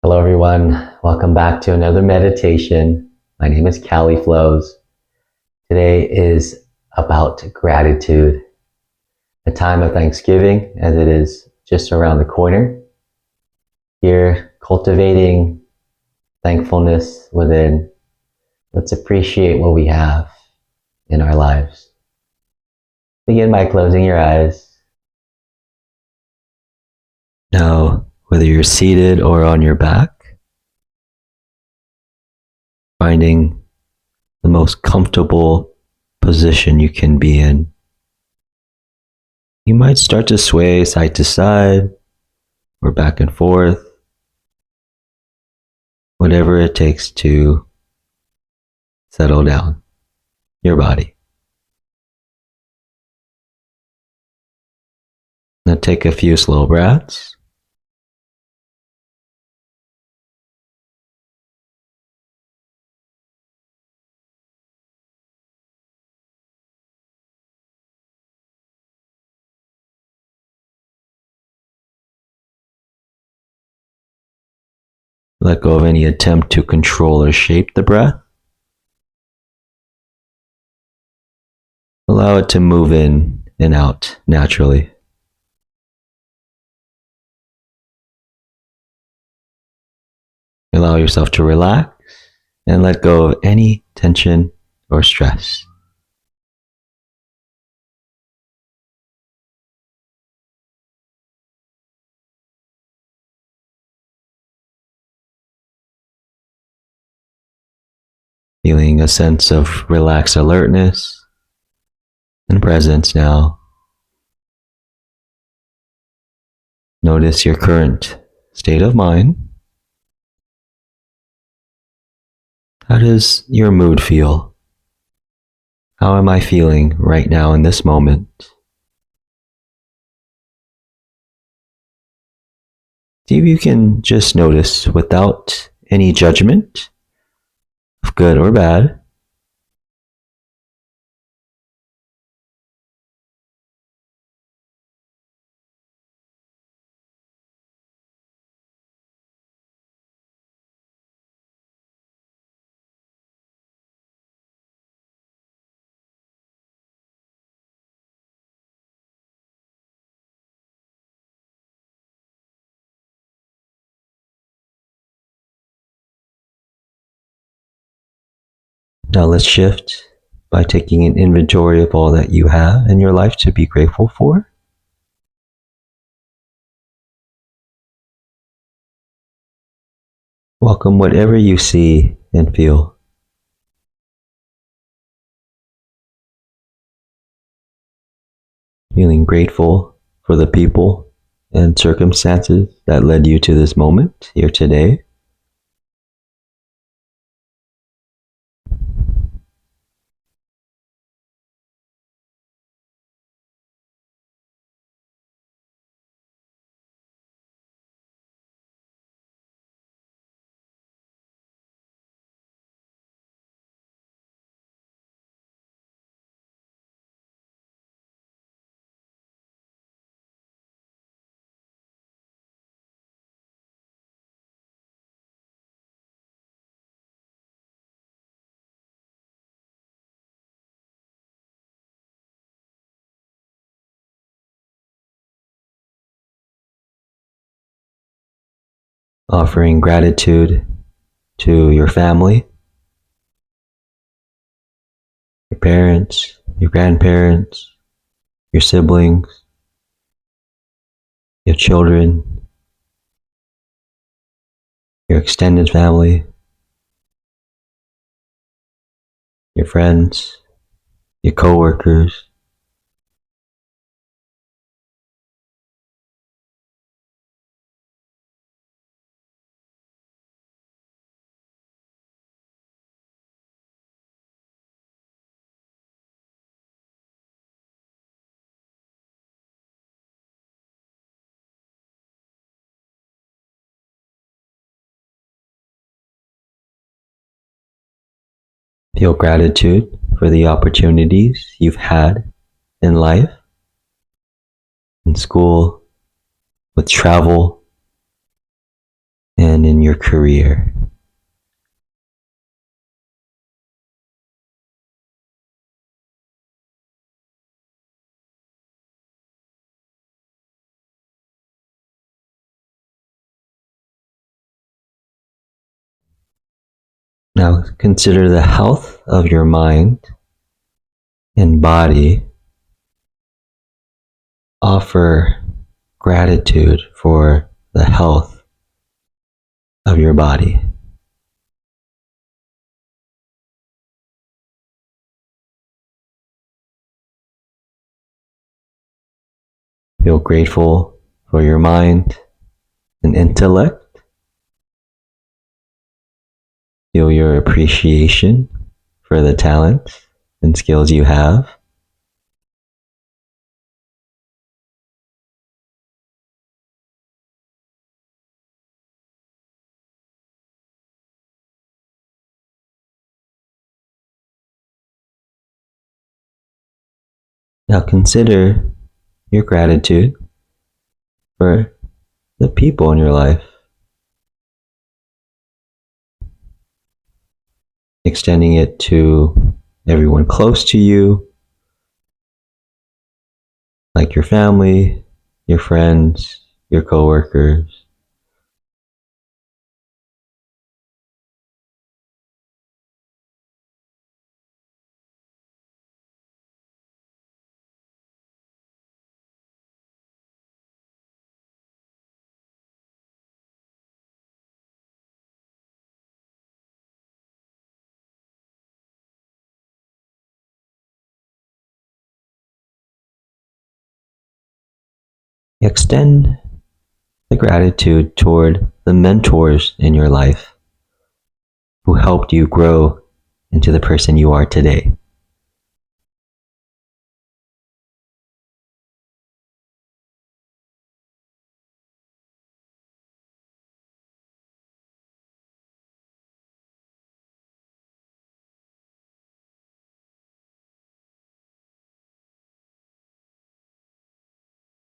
Hello, everyone. Welcome back to another meditation. My name is Callie Flows. Today is about gratitude, a time of Thanksgiving, as it is just around the corner. Here, cultivating thankfulness within. Let's appreciate what we have in our lives. Begin by closing your eyes. Now, whether you're seated or on your back, finding the most comfortable position you can be in. You might start to sway side to side or back and forth, whatever it takes to settle down your body. Now take a few slow breaths. Let go of any attempt to control or shape the breath. Allow it to move in and out naturally. Allow yourself to relax and let go of any tension or stress. Feeling a sense of relaxed alertness and presence now. Notice your current state of mind. How does your mood feel? How am I feeling right now in this moment? See if you can just notice without any judgment of good or bad. Now let's shift by taking an inventory of all that you have in your life to be grateful for. Welcome whatever you see and feel. Feeling grateful for the people and circumstances that led you to this moment here today. Offering gratitude to your family, your parents, your grandparents, your siblings, your children, your extended family, your friends, your coworkers. Feel gratitude for the opportunities you've had in life, in school, with travel, and in your career. Now consider the health of your mind and body. Offer gratitude for the health of your body. Feel grateful for your mind and intellect. Feel your appreciation for the talents and skills you have. Now consider your gratitude for the people in your life, extending it to everyone close to you, like your family, your friends, your coworkers. Extend the gratitude toward the mentors in your life who helped you grow into the person you are today.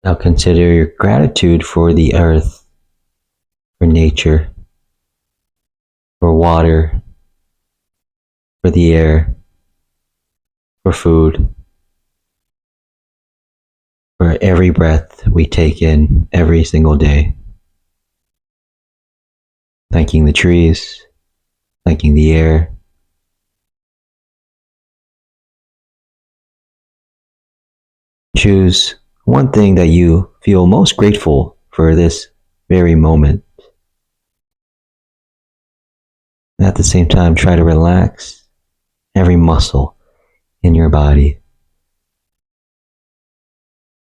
Now consider your gratitude for the earth, for nature, for water, for the air, for food, for every breath we take in every single day. Thanking the trees, thanking the air. Choose one thing that you feel most grateful for this very moment. And at the same time, try to relax every muscle in your body.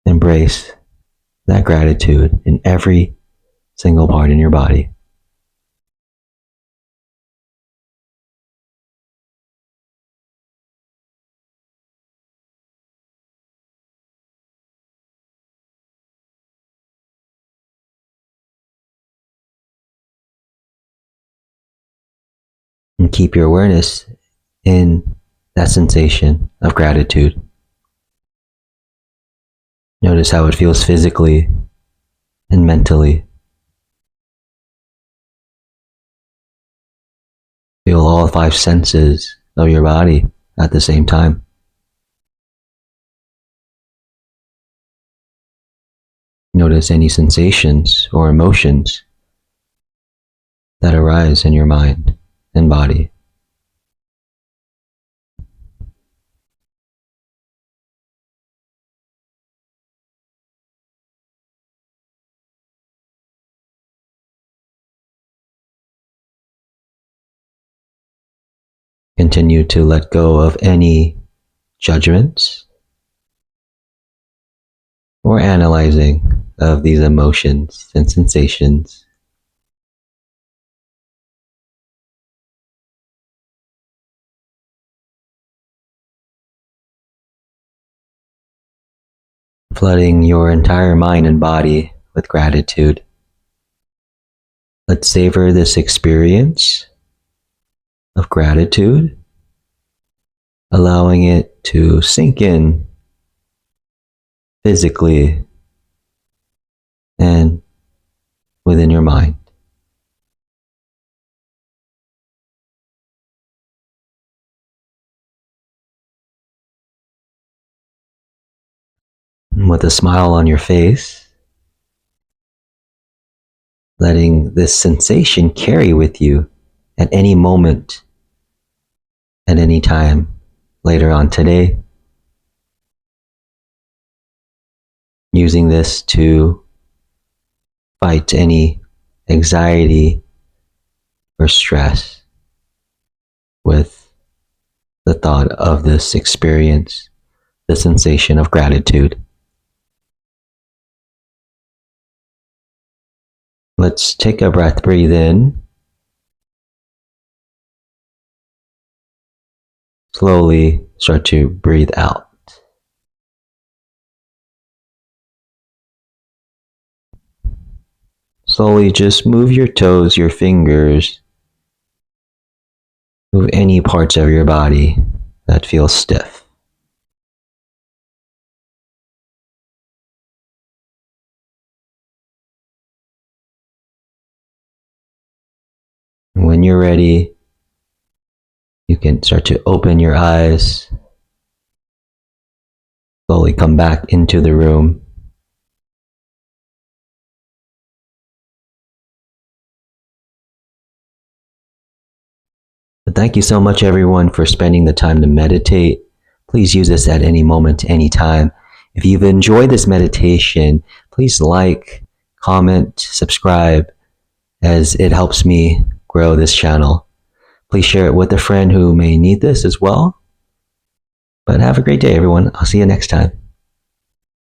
Embrace that gratitude in every single part in your body. And keep your awareness in that sensation of gratitude. Notice how it feels physically and mentally. Feel all 5 senses of your body at the same time. Notice any sensations or emotions that arise in your mind and body. Continue to let go of any judgments or analyzing of these emotions and sensations. Flooding your entire mind and body with gratitude. Let's savor this experience of gratitude, allowing it to sink in physically and within your mind. with a smile on your face, letting this sensation carry with you at any moment, at any time later on today, using this to fight any anxiety or stress with the thought of this experience, the sensation of gratitude. Let's take a breath, breathe in. Slowly start to breathe out. Slowly just move your toes, your fingers, move any parts of your body that feel stiff. When you're ready, you can start to open your eyes, slowly come back into the room. But thank you so much, everyone, for spending the time to meditate. Please use this at any moment, any time. If you've enjoyed this meditation, please like, comment, subscribe, as it helps me grow this channel. Please share it with a friend who may need this as well. But have a great day, everyone. I'll see you next time.